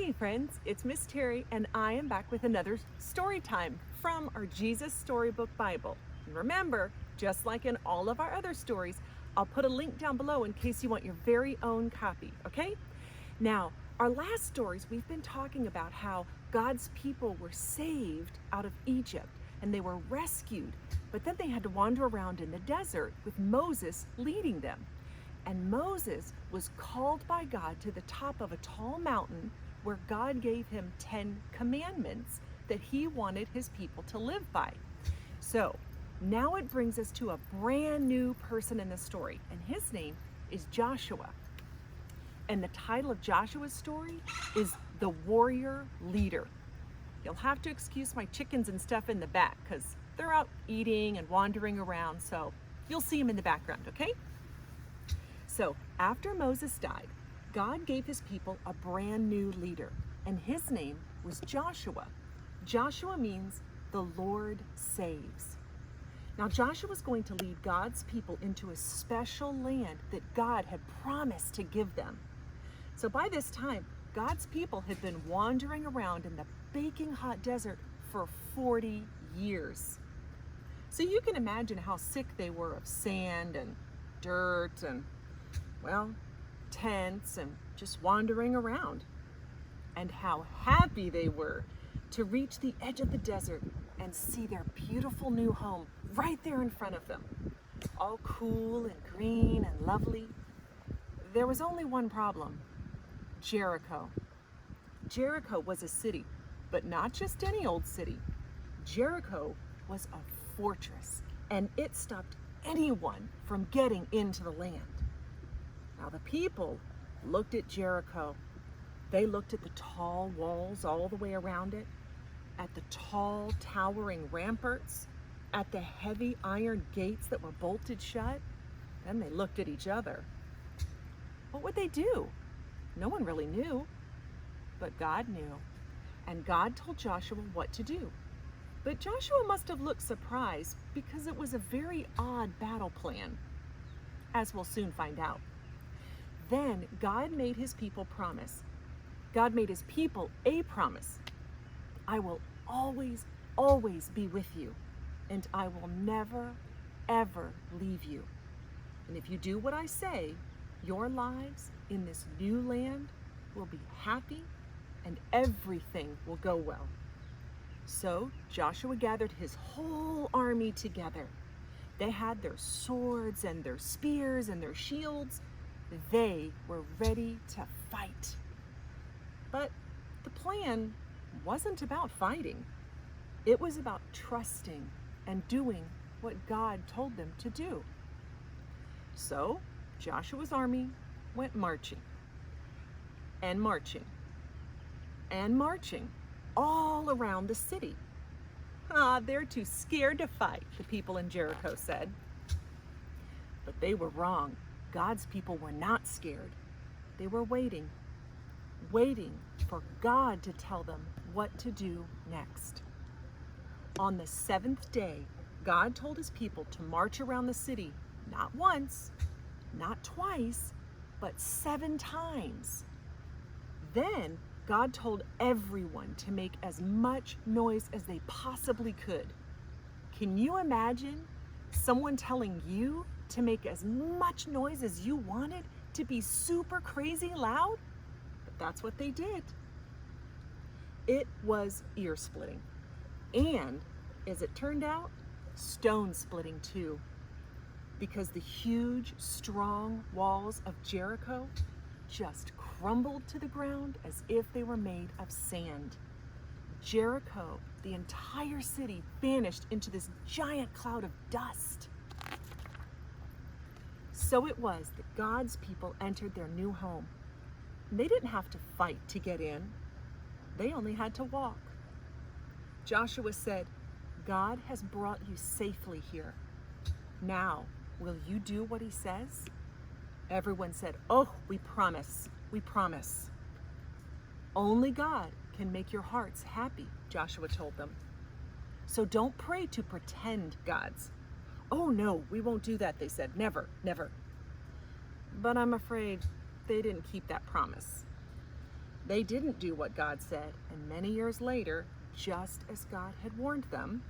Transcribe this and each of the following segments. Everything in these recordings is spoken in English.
Hey friends, it's Miss Terry and I am back with another story time from our Jesus Storybook Bible. And remember, just like in all of our other stories, I'll put a link down below in case you want your very own copy, okay? Now, our last stories, we've been talking about how God's people were saved out of Egypt and they were rescued, but then they had to wander around in the desert with Moses leading them. And Moses was called by God to the top of a tall mountain where God gave him 10 commandments that he wanted his people to live by. So now it brings us to a brand new person in the story, and his name is Joshua. And the title of Joshua's story is The Warrior Leader. You'll have to excuse my chickens and stuff in the back because they're out eating and wandering around, so you'll see them in the background, okay? So after Moses died, God gave his people a brand new leader, and his name was Joshua. Joshua means the Lord saves. Now Joshua was going to lead God's people into a special land that God had promised to give them. So by this time, God's people had been wandering around in the baking hot desert for 40 years. So you can imagine how sick they were of sand and dirt and, well, tents and just wandering around, and how happy they were to reach the edge of the desert and see their beautiful new home right there in front of them, all cool and green and lovely. There was only one problem: Jericho. Jericho was a city, but not just any old city. Jericho was a fortress, and it stopped anyone from getting into the land. Now the people looked at Jericho. They looked at the tall walls all the way around it, at the tall towering ramparts, at the heavy iron gates that were bolted shut. Then they looked at each other. What would they do? No one really knew, but God knew. And God told Joshua what to do. But Joshua must have looked surprised because it was a very odd battle plan, as we'll soon find out. Then God made his people promise. God made his people a promise. I will always, always be with you, and I will never, ever leave you. And if you do what I say, your lives in this new land will be happy and everything will go well. So Joshua gathered his whole army together. They had their swords and their spears and their shields. They were ready to fight. But the plan wasn't about fighting. It was about trusting and doing what God told them to do. So Joshua's army went marching and marching and marching all around the city. They're too scared to fight, the people in Jericho said. But they were wrong. God's people were not scared. They were waiting for God to tell them what to do next. On the 7th day, God told his people to march around the city, not once, not twice, but 7 times. Then God told everyone to make as much noise as they possibly could. Can you imagine someone telling you to make as much noise as you wanted, to be super crazy loud? But that's what they did. It was ear-splitting, and as it turned out, stone-splitting too, because the huge, strong walls of Jericho just crumbled to the ground as if they were made of sand. Jericho, the entire city, vanished into this giant cloud of dust. So it was that God's people entered their new home. They didn't have to fight to get in. They only had to walk. Joshua said, God has brought you safely here. Now, will you do what he says? Everyone said, oh, we promise, we promise. Only God can make your hearts happy, Joshua told them. So don't pray to pretend gods. Oh no, we won't do that, they said. Never, never. But I'm afraid they didn't keep that promise. They didn't do what God said, and many years later, just as God had warned them,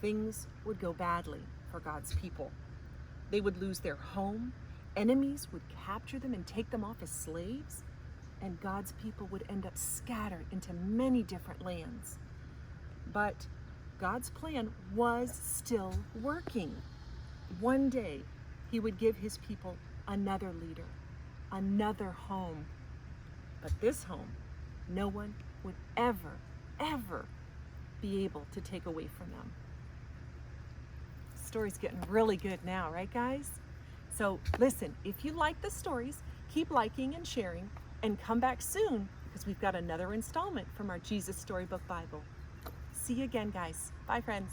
things would go badly for God's people. They would lose their home, enemies would capture them and take them off as slaves, and God's people would end up scattered into many different lands. But God's plan was still working. One day, He would give His people another leader, another home. But this home, no one would ever, ever be able to take away from them. The story's getting really good now, right, guys? So listen, if you like the stories, keep liking and sharing, and come back soon because we've got another installment from our Jesus Storybook Bible. See you again, guys. Bye, friends.